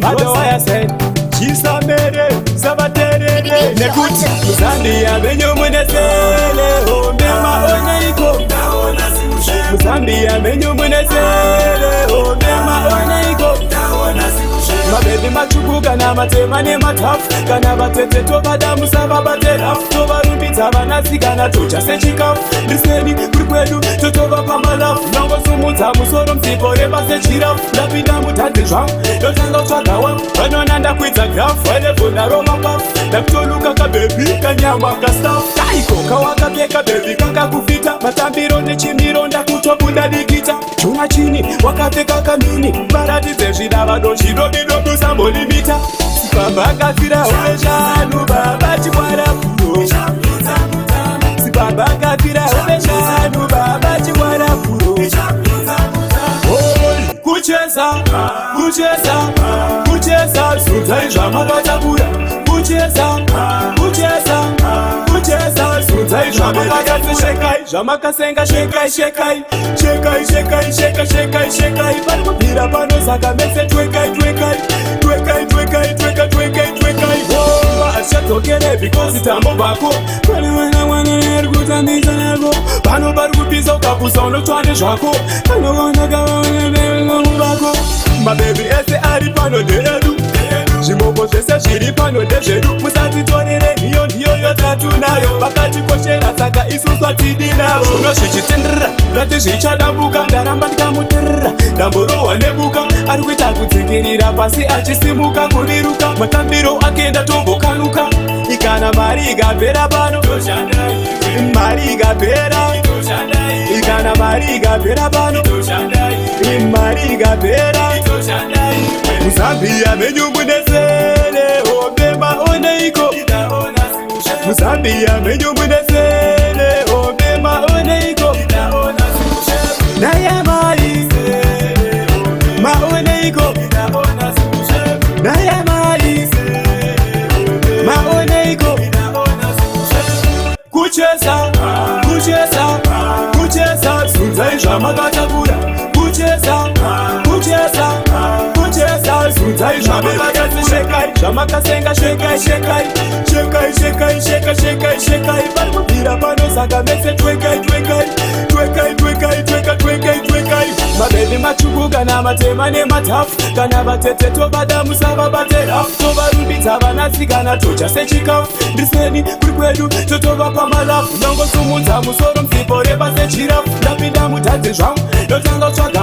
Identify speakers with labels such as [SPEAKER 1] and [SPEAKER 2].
[SPEAKER 1] Adowaya said chisamere sabaterere nekuti Zambia benyo munesele ombema oneiko Zambia benyo munesele ombema oneiko Mabebi machukuka na matema ne matafu Kana batete tobadamu sababaterafu Tobarumbitsa vanasikana tocha sechikafu Ndiseni kurikwedu totova pamalafu Nango sumudza musoro msipore sechirafu Ndapinda mutadzi zvangu ndotanga kutsvaga wangu Vanona ndakwidza grafu vanevhona romapafu Ndakutoluka kabebi kanyama kastafu Kaiko kawakapfeka bebi kakakufita Matambiro nechimiro ndakutobunda dikita Chuma chini wakapfeka kamini Varatidze zvidavado zvidodido kusambolimita Sipamba akafira uveshanu baba chikwara kuro Sipamba akafira uveshanu baba chikwara kuro Kucheza, kucheza, kucheza Sudzai zvamakatakura Kucheza, kucheza, kucheza Sudzai zvamakatakura Shekai, zvamakasenga shekai, shekai Shekai, shekai, shekai, shekai, shekai Pari kupira panosaka mese twekai, twekai Twekai, twekai, twekai, twekai, twekai Achatokere because tambo bako Pari wana neri kutambisa nako Pano pari kupisa ukapusa unotwane zvako Pano wana kawana bako Mabebi ese ari pano deedu Zvimoko zvese zviri pano ndezvedu Musatitorere hiyo ndiyo yotatu nayo Vakati koshera saka isusu atidi navo Zvino zvichitenderera ngati zvichadambuka Ndaramba ndikamuterera ndamborohwa nebuka Ari kuita kudzingirira pasi achisimuka kuviruka Matambiro akenda tombokanuka Ikana mari ikapera pano Mari ikapera Ikana mari ikapera pano Mari ikapera Muzambia menyu munesele Ombema oneiko Muzambia menyu munesele Ombema oneiko Naya mari Maoneiko Naya mari Maoneiko Kucheza, kucheza, kucheza Sudzai zvamakatakura Kucheza, kucheza, kucheza Sudzai zvamakatakura Shekai, zvamakasenga shekai, shekai Shekai, shekai, shekai, shekai, shekai Pari kupira panosaka mese twekai, twekai Twekai, twekai, twekai, twekai, twekai Mabebi machukuka na matema ne matafu Kana batete tobadamu sababaterafu Tobarumbitsa vanasikana tocha sechikafu Ndiseni kurikwedu totova pamalafu Nango sumudza musoro msipore pasechirafu Ndapinda mutadzi zvangu ndotanga kutsvaga